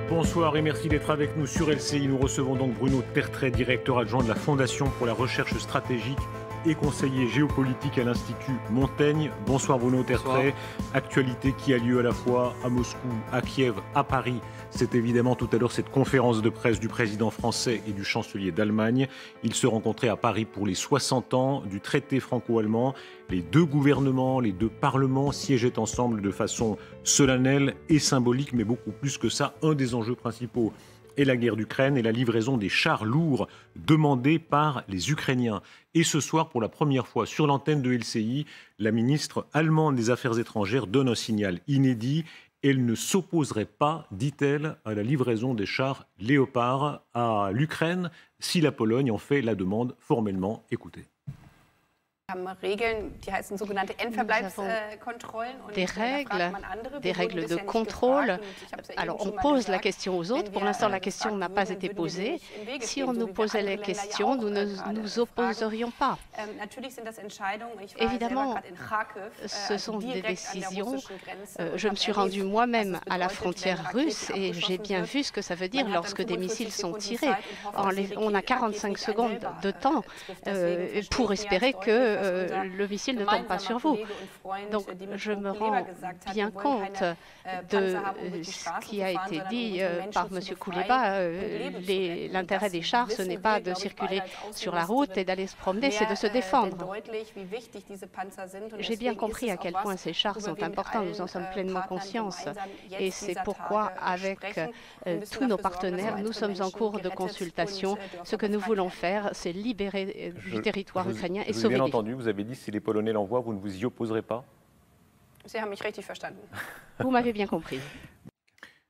Bonsoir et merci d'être avec nous sur LCI. Nous recevons donc Bruno Tertrais, directeur adjoint de la Fondation pour la recherche stratégique et conseiller géopolitique à l'Institut Montaigne. Bonsoir Bruno Tertrais. Bonsoir. Actualité qui a lieu à la fois à Moscou, à Kiev, à Paris. C'est évidemment tout à l'heure cette conférence de presse du président français et du chancelier d'Allemagne. Ils se rencontraient à Paris pour les 60 ans du traité franco-allemand. Les deux gouvernements, les deux parlements siégeaient ensemble de façon solennelle et symbolique, mais beaucoup plus que ça. Un des enjeux principaux est la guerre d'Ukraine et la livraison des chars lourds demandés par les Ukrainiens. Et ce soir, pour la première fois sur l'antenne de LCI, la ministre allemande des Affaires étrangères donne un signal inédit. Elle ne s'opposerait pas, dit-elle, à la livraison des chars Léopard à l'Ukraine si la Pologne en fait la demande formellement. Écoutez. Des règles de contrôle. Alors on pose la question aux autres. Pour l'instant, la question n'a pas été posée. Si on nous posait les questions, nous ne nous opposerions pas. Évidemment, ce sont des décisions. Je me suis rendue moi-même à la frontière russe et j'ai bien vu ce que ça veut dire lorsque des missiles sont tirés. On a 45 secondes de temps pour espérer que le missile ne tombe pas sur vous. Donc, je me rends bien compte de ce qui a été dit par M. Kouleba. L'intérêt des chars, ce n'est pas de circuler sur la route et d'aller se promener, c'est de se défendre. J'ai bien compris à quel point ces chars sont importants. Nous en sommes pleinement conscients. Et c'est pourquoi, avec tous nos partenaires, nous sommes en cours de consultation. Ce que nous voulons faire, c'est libérer du territoire ukrainien et sauver des vies. Vous avez dit si les Polonais l'envoient, vous ne vous y opposerez pas? Vous m'avez bien compris.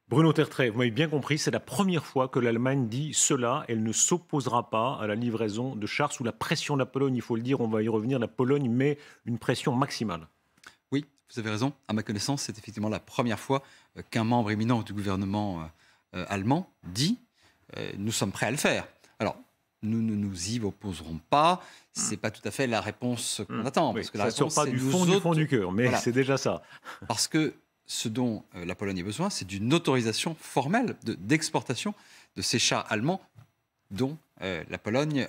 Bruno Tertrais, vous m'avez bien compris, c'est la première fois que l'Allemagne dit cela. Elle ne s'opposera pas à la livraison de chars sous la pression de la Pologne. Il faut le dire, on va y revenir. La Pologne met une pression maximale. Oui, vous avez raison. À ma connaissance, c'est effectivement la première fois qu'un membre éminent du gouvernement allemand dit nous sommes prêts à le faire. Alors, nous ne nous y opposerons pas. Ce n'est pas tout à fait la réponse qu'on attend. Parce que la ça ne sort pas du fond du cœur, mais voilà. C'est déjà ça. Parce que ce dont la Pologne a besoin, c'est d'une autorisation formelle d'exportation de ces chars allemands dont la Pologne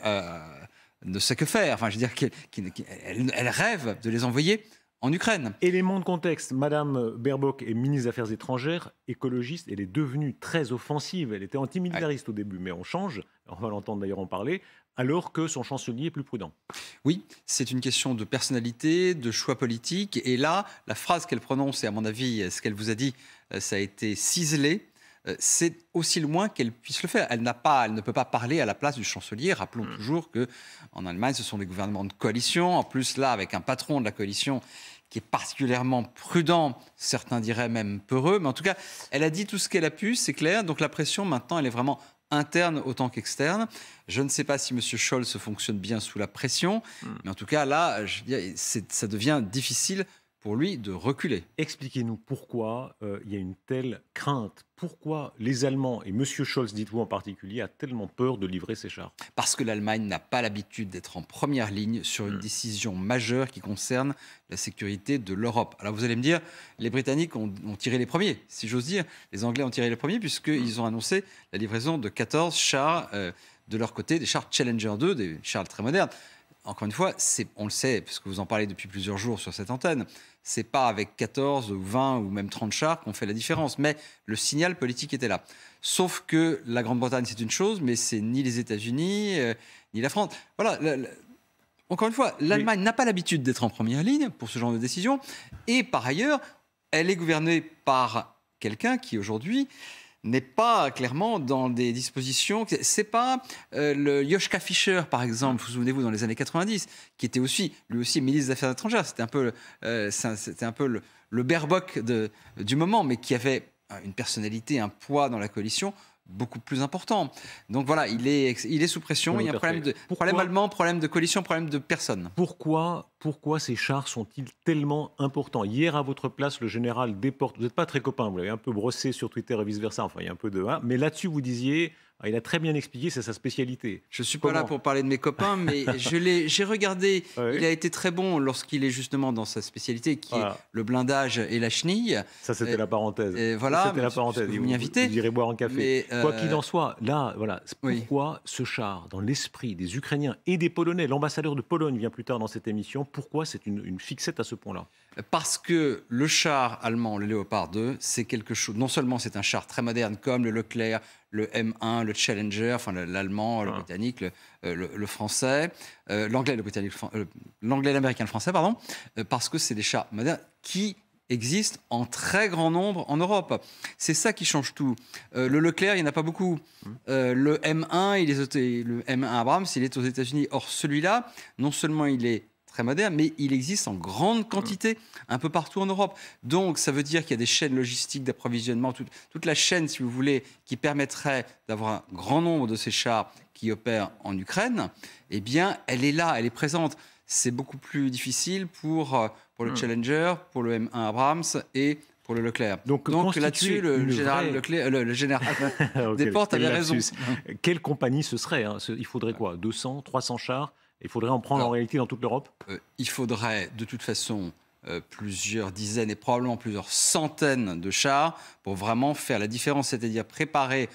ne sait que faire. Enfin, je veux dire qu'elle rêve de les envoyer en Ukraine. Élément de contexte, Madame Baerbock est ministre des Affaires étrangères, écologiste, elle est devenue très offensive. Elle était antimilitariste au début, mais on change, on va l'entendre d'ailleurs en parler, alors que son chancelier est plus prudent. Oui, c'est une question de personnalité, de choix politique. Et là, la phrase qu'elle prononce, et à mon avis, ce qu'elle vous a dit, ça a été ciselé. C'est aussi loin qu'elle puisse le faire. Elle ne peut pas parler à la place du chancelier. Rappelons toujours qu'en Allemagne, ce sont des gouvernements de coalition. En plus, là, avec un patron de la coalition qui est particulièrement prudent, certains diraient même peureux. Mais en tout cas, elle a dit tout ce qu'elle a pu, c'est clair. Donc la pression, maintenant, elle est vraiment interne autant qu'externe. Je ne sais pas si M. Scholz fonctionne bien sous la pression. Mais en tout cas, là, je veux dire, ça devient difficile pour lui de reculer. Expliquez-nous pourquoi il y a une telle crainte. Pourquoi les Allemands, et M. Scholz, dites-vous en particulier, a tellement peur de livrer ces chars? Parce que l'Allemagne n'a pas l'habitude d'être en première ligne sur une décision majeure qui concerne la sécurité de l'Europe. Alors vous allez me dire, les Britanniques ont tiré les premiers, si j'ose dire. Les Anglais ont tiré les premiers puisqu'ils ont annoncé la livraison de 14 chars de leur côté, des chars Challenger 2, des chars très modernes. Encore une fois, on le sait, parce que vous en parlez depuis plusieurs jours sur cette antenne, c'est pas avec 14 ou 20 ou même 30 chars qu'on fait la différence. Mais le signal politique était là. Sauf que la Grande-Bretagne, c'est une chose, mais c'est ni les États-Unis, ni la France. Voilà. Encore une fois, l'Allemagne n'a pas l'habitude d'être en première ligne pour ce genre de décision. Et par ailleurs, elle est gouvernée par quelqu'un qui, aujourd'hui, n'est pas clairement dans des dispositions. C'est pas le Joschka Fischer, par exemple, vous souvenez-vous, dans les années 90, qui était lui aussi ministre des Affaires étrangères. C'était un peu le Baerbock du moment, mais qui avait une personnalité, un poids dans la coalition beaucoup plus important. Donc voilà, il est sous pression. Il y a un problème allemand, problème de coalition, problème de personne. Pourquoi ces chars sont-ils tellement importants? Hier, à votre place, le général Desportes, vous n'êtes pas très copain, vous l'avez un peu brossé sur Twitter et vice-versa, enfin il y a un peu de... mais là-dessus, vous disiez, il a très bien expliqué, c'est sa spécialité. Je ne suis pas là pour parler de mes copains, mais j'ai regardé. Il a été très bon lorsqu'il est justement dans sa spécialité, qui est le blindage et la chenille. Ça, c'était la parenthèse. Voilà, c'était la parenthèse. Vous m'y invitez. Vous irez boire un café. Mais, quoi qu'il en soit, là, voilà, pourquoi ce char, dans l'esprit des Ukrainiens et des Polonais, l'ambassadeur de Pologne vient plus tard dans cette émission, pourquoi c'est une fixette à ce point-là? Parce que le char allemand, le Léopard 2, c'est quelque chose. Non seulement c'est un char très moderne comme le Leclerc, le M1, le Challenger, enfin l'allemand, le britannique, le français, l'anglais, le britannique, l'anglais, l'américain, le français, pardon, parce que c'est des chars modernes qui existent en très grand nombre en Europe. C'est ça qui change tout. Le Leclerc, il n'y en a pas beaucoup. Le M1, le M1 Abrams, il est aux États-Unis. Or, celui-là, non seulement il est très moderne, mais il existe en grande quantité un peu partout en Europe. Donc, ça veut dire qu'il y a des chaînes logistiques d'approvisionnement, toute la chaîne, si vous voulez, qui permettrait d'avoir un grand nombre de ces chars qui opèrent en Ukraine, eh bien, elle est là, elle est présente. C'est beaucoup plus difficile pour le Challenger, pour le M1 Abrams et pour le Leclerc. Donc là-dessus, le général Desportes avait raison. Quelle compagnie ce serait, hein? Il faudrait quoi, 200, 300 chars? Il faudrait en prendre en réalité dans toute l'Europe? Il faudrait de toute façon plusieurs dizaines et probablement plusieurs centaines de chars pour vraiment faire la différence, c'est-à-dire préparer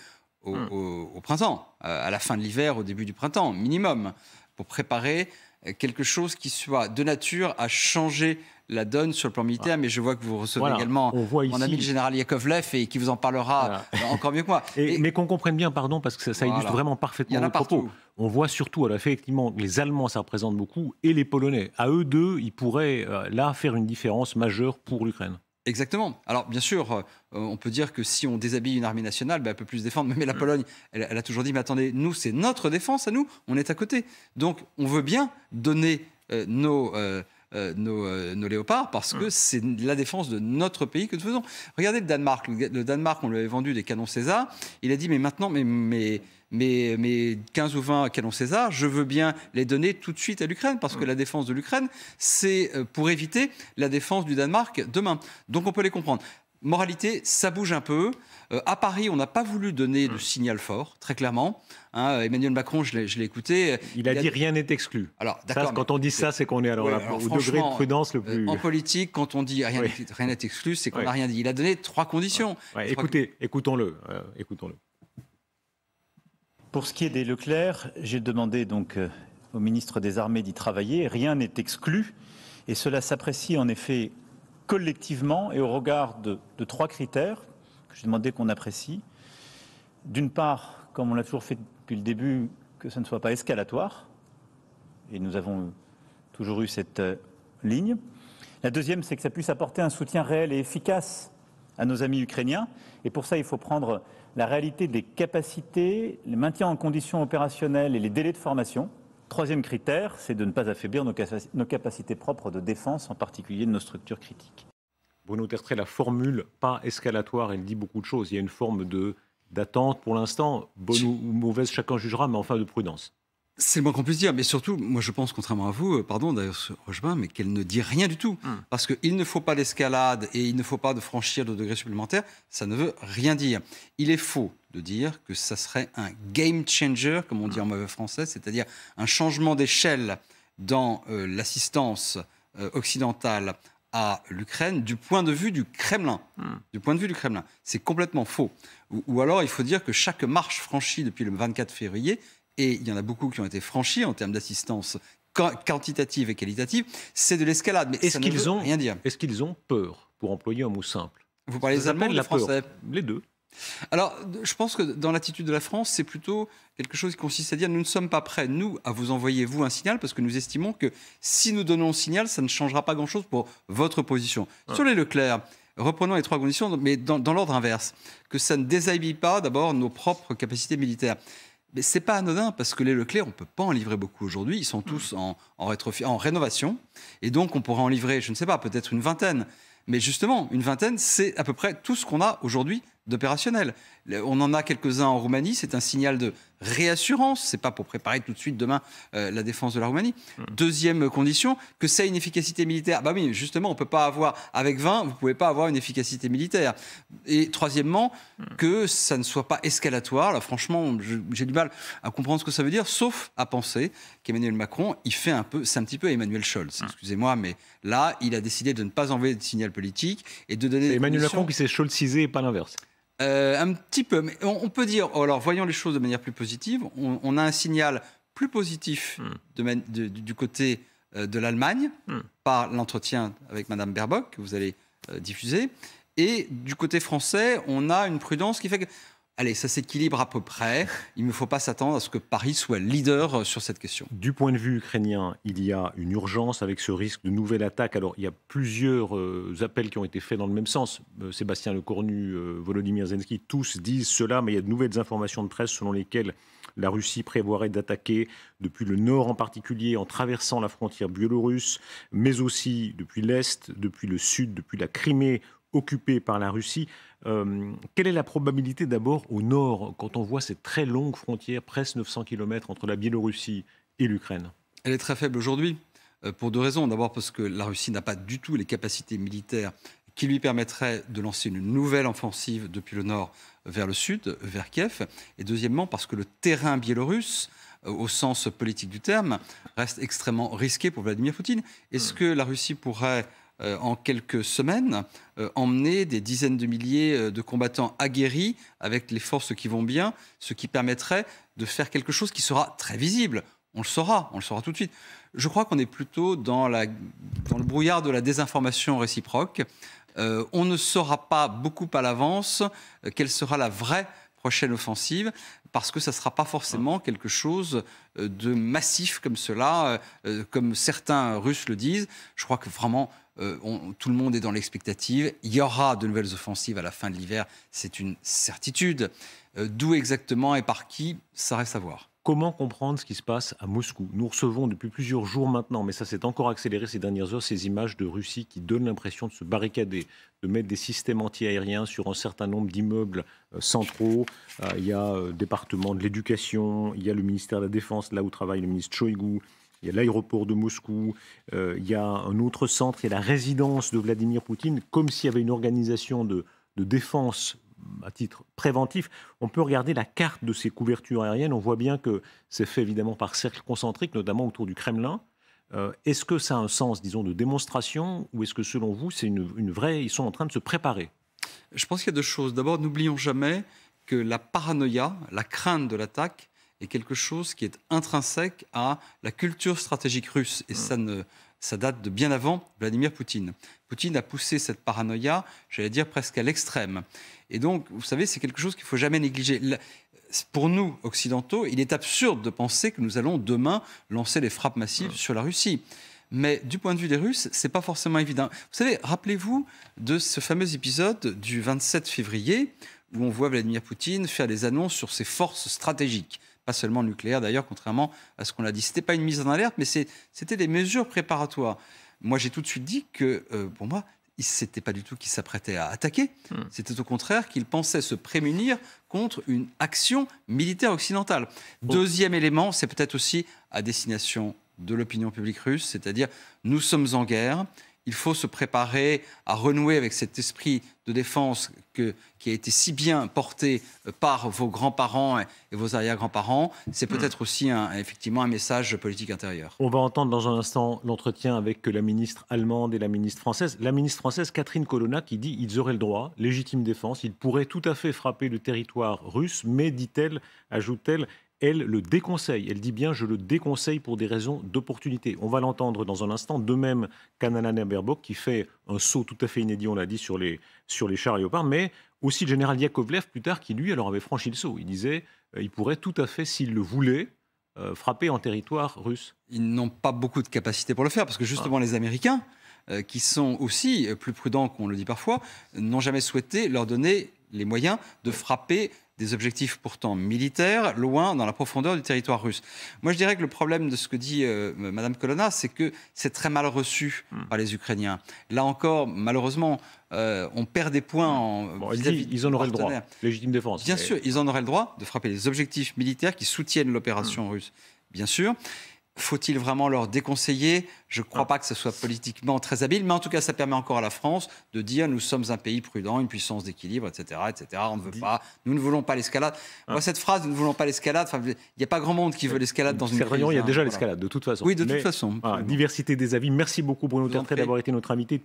au printemps, à la fin de l'hiver, au début du printemps, minimum, pour préparer quelque chose qui soit de nature à changer la donne sur le plan militaire, mais je vois que vous recevez également mon ami le général Yakovlev et qui vous en parlera encore mieux que moi. Mais qu'on comprenne bien, pardon, parce que ça illustre vraiment parfaitement le propos. On voit surtout, alors effectivement, les Allemands, ça représente beaucoup, et les Polonais. À eux deux, ils pourraient là faire une différence majeure pour l'Ukraine. Exactement. Alors, bien sûr, on peut dire que si on déshabille une armée nationale, elle peut plus se défendre. Mais la Pologne, elle a toujours dit, mais attendez, nous, c'est notre défense à nous, on est à côté. Donc, on veut bien donner nos léopards parce que c'est la défense de notre pays que nous faisons. Regardez le Danemark. Le Danemark, on lui avait vendu des canons César. Il a dit, mais maintenant, mes 15 ou 20 canons César, je veux bien les donner tout de suite à l'Ukraine, parce que la défense de l'Ukraine, c'est pour éviter la défense du Danemark demain. Donc on peut les comprendre. Moralité, ça bouge un peu. À Paris, on n'a pas voulu donner de signal fort, très clairement. Emmanuel Macron, je l'ai écouté. Il a dit rien n'est exclu. Alors, d'accord, quand on dit ça, c'est qu'on est au degré de prudence le plus... En politique, quand on dit rien n'est exclu, c'est qu'on n'a rien dit. Il a donné 3 conditions. Écoutons-le. Pour ce qui est des Leclerc, j'ai demandé donc au ministre des Armées d'y travailler. Rien n'est exclu. Et cela s'apprécie en effet collectivement et au regard de 3 critères que j'ai demandé qu'on apprécie. D'une part, comme on l'a toujours fait depuis le début, que ça ne soit pas escalatoire. Et nous avons toujours eu cette ligne. La deuxième, c'est que ça puisse apporter un soutien réel et efficace à nos amis ukrainiens. Et pour ça, il faut prendre la réalité des capacités, le maintien en conditions opérationnelles et les délais de formation. Troisième critère, c'est de ne pas affaiblir nos capacités propres de défense, en particulier de nos structures critiques. Bruno Tertrais, la formule pas escalatoire, elle dit beaucoup de choses. Il y a une forme d'attente pour l'instant, bonne ou mauvaise, chacun jugera, mais enfin de prudence. C'est le moins qu'on puisse dire, mais surtout, moi je pense, contrairement à vous, pardon d'ailleurs ce Rochebin, mais qu'elle ne dit rien du tout. Parce qu'il ne faut pas d'escalade et il ne faut pas de franchir de degrés supplémentaires, ça ne veut rien dire. Il est faux de dire que ça serait un game changer, comme on dit en mauvais français, c'est-à-dire un changement d'échelle dans l'assistance occidentale à l'Ukraine du point de vue du Kremlin. Du point de vue du Kremlin. C'est complètement faux. Ou alors il faut dire que chaque marche franchie depuis le 24 février, et il y en a beaucoup qui ont été franchis en termes d'assistance quantitative et qualitative, c'est de l'escalade. Mais ça ne veut rien dire. Est-ce qu'ils ont peur, pour employer un mot simple? Vous parlez des Allemands ou des Français? Les deux. Alors, je pense que dans l'attitude de la France, c'est plutôt quelque chose qui consiste à dire nous ne sommes pas prêts, nous, à vous envoyer, vous, un signal, parce que nous estimons que si nous donnons un signal, ça ne changera pas grand-chose pour votre position. Sur les Leclerc, reprenons les 3 conditions, mais dans l'ordre inverse. Que ça ne déshabille pas d'abord nos propres capacités militaires. Mais ce n'est pas anodin, parce que les Leclerc, on ne peut pas en livrer beaucoup aujourd'hui. Ils sont tous en rénovation. Et donc, on pourra en livrer, je ne sais pas, peut-être une vingtaine. Mais justement, une vingtaine, c'est à peu près tout ce qu'on a aujourd'hui d'opérationnel. On en a quelques-uns en Roumanie. C'est un signal de réassurance, c'est pas pour préparer tout de suite demain la défense de la Roumanie. Deuxième condition, que ça ait une efficacité militaire. Bah oui, justement, on peut pas avoir, avec 20, vous pouvez pas avoir une efficacité militaire. Et troisièmement, que ça ne soit pas escalatoire. Là, franchement, j'ai du mal à comprendre ce que ça veut dire, sauf à penser qu'Emmanuel Macron, c'est un petit peu Emmanuel Scholz, excusez-moi, mais là, il a décidé de ne pas envoyer de signal politique et de donner... C'est Emmanuel Macron qui s'est scholzisé et pas l'inverse. Un petit peu, mais on peut dire, alors voyons les choses de manière plus positive, on a un signal plus positif du côté de l'Allemagne par l'entretien avec Madame Baerbock que vous allez diffuser, et du côté français, on a une prudence qui fait que, allez, ça s'équilibre à peu près, il ne faut pas s'attendre à ce que Paris soit leader sur cette question. Du point de vue ukrainien, il y a une urgence avec ce risque de nouvelle attaque. Alors, il y a plusieurs appels qui ont été faits dans le même sens. Sébastien Lecornu, Volodymyr Zelensky, tous disent cela, mais il y a de nouvelles informations de presse selon lesquelles la Russie prévoirait d'attaquer depuis le nord en particulier, en traversant la frontière biélorusse, mais aussi depuis l'est, depuis le sud, depuis la Crimée occupée par la Russie. Quelle est la probabilité d'abord au nord, quand on voit cette très longue frontière, presque 900 km entre la Biélorussie et l'Ukraine? Elle est très faible aujourd'hui, pour deux raisons. D'abord parce que la Russie n'a pas du tout les capacités militaires qui lui permettraient de lancer une nouvelle offensive depuis le nord vers le sud, vers Kiev. Et deuxièmement parce que le terrain biélorusse, au sens politique du terme, reste extrêmement risqué pour Vladimir Poutine. Est-ce que la Russie pourrait... en quelques semaines, emmener des dizaines de milliers de combattants aguerris avec les forces qui vont bien, ce qui permettrait de faire quelque chose qui sera très visible. On le saura tout de suite. Je crois qu'on est plutôt dans le brouillard de la désinformation réciproque. On ne saura pas beaucoup à l'avance quelle sera la vraie prochaine offensive, parce que ça ne sera pas forcément quelque chose de massif comme cela, comme certains Russes le disent. Je crois que vraiment... tout le monde est dans l'expectative. Il y aura de nouvelles offensives à la fin de l'hiver, c'est une certitude. D'où exactement et par qui, ça reste à voir. Comment comprendre ce qui se passe à Moscou? Nous recevons depuis plusieurs jours maintenant, mais ça s'est encore accéléré ces dernières heures, ces images de Russie qui donnent l'impression de se barricader, de mettre des systèmes anti-aériens sur un certain nombre d'immeubles centraux. Il y a le département de l'éducation, il y a le ministère de la Défense, là où travaille le ministre Shoigu. Il y a l'aéroport de Moscou, il y a un autre centre, il y a la résidence de Vladimir Poutine, comme s'il y avait une organisation de défense à titre préventif. On peut regarder la carte de ces couvertures aériennes, on voit bien que c'est fait évidemment par cercles concentriques, notamment autour du Kremlin. Est-ce que ça a un sens, disons, de démonstration, ou est-ce que selon vous, c'est une vraie... Ils sont en train de se préparer? Je pense qu'il y a deux choses. D'abord, n'oublions jamais que la paranoïa, la crainte de l'attaque, est quelque chose qui est intrinsèque à la culture stratégique russe. Et ça date de bien avant Vladimir Poutine. Poutine a poussé cette paranoïa, j'allais dire, presque à l'extrême. Et donc, vous savez, c'est quelque chose qu'il ne faut jamais négliger. Pour nous, occidentaux, il est absurde de penser que nous allons demain lancer des frappes massives sur la Russie. Mais du point de vue des Russes, ce n'est pas forcément évident. Vous savez, rappelez-vous de ce fameux épisode du 27 février, où on voit Vladimir Poutine faire des annonces sur ses forces stratégiques. Pas seulement nucléaire d'ailleurs, contrairement à ce qu'on a dit. Ce n'était pas une mise en alerte, mais c'était des mesures préparatoires. Moi, j'ai tout de suite dit que, pour moi, ce n'était pas du tout qu'il s'apprêtait à attaquer. C'était au contraire qu'il pensait se prémunir contre une action militaire occidentale. Deuxième élément, c'est peut-être aussi à destination de l'opinion publique russe, c'est-à-dire nous sommes en guerre. Il faut se préparer à renouer avec cet esprit de défense qui a été si bien porté par vos grands-parents et vos arrière-grands-parents. C'est peut-être aussi effectivement un message politique intérieur. On va entendre dans un instant l'entretien avec la ministre allemande et la ministre française. La ministre française, Catherine Colonna, qui dit qu'ils auraient le droit, légitime défense, ils pourraient tout à fait frapper le territoire russe, mais, dit-elle, ajoute-t-elle, elle le déconseille. Elle dit bien « je le déconseille pour des raisons d'opportunité ». On va l'entendre dans un instant. De même qu'Annalena Baerbock, qui fait un saut tout à fait inédit, on l'a dit, sur les chars Léopard, mais aussi le général Yakovlev, plus tard, qui lui alors avait franchi le saut. Il disait il pourrait tout à fait, s'il le voulait, frapper en territoire russe. Ils n'ont pas beaucoup de capacité pour le faire, parce que justement les Américains, qui sont aussi plus prudents qu'on le dit parfois, n'ont jamais souhaité leur donner les moyens de frapper des objectifs pourtant militaires, loin dans la profondeur du territoire russe. Moi, je dirais que le problème de ce que dit Mme Colonna, c'est que c'est très mal reçu par les Ukrainiens. Là encore, malheureusement, on perd des points vis-à-vis ils en auraient le droit, légitime défense. Bien sûr, ils en auraient le droit de frapper les objectifs militaires qui soutiennent l'opération russe, bien sûr. Faut-il vraiment leur déconseiller? Je ne crois pas que ce soit politiquement très habile, mais en tout cas, ça permet encore à la France de dire nous sommes un pays prudent, une puissance d'équilibre, etc., etc. On ne veut pas, nous ne voulons pas l'escalade. Moi, cette phrase, nous ne voulons pas l'escalade, il n'y a pas grand monde qui veut l'escalade dans une crise. Il y a déjà l'escalade, de toute façon. Oui, de toute façon. Diversité des avis. Merci beaucoup, Bruno Tertrais, d'avoir été notre invité.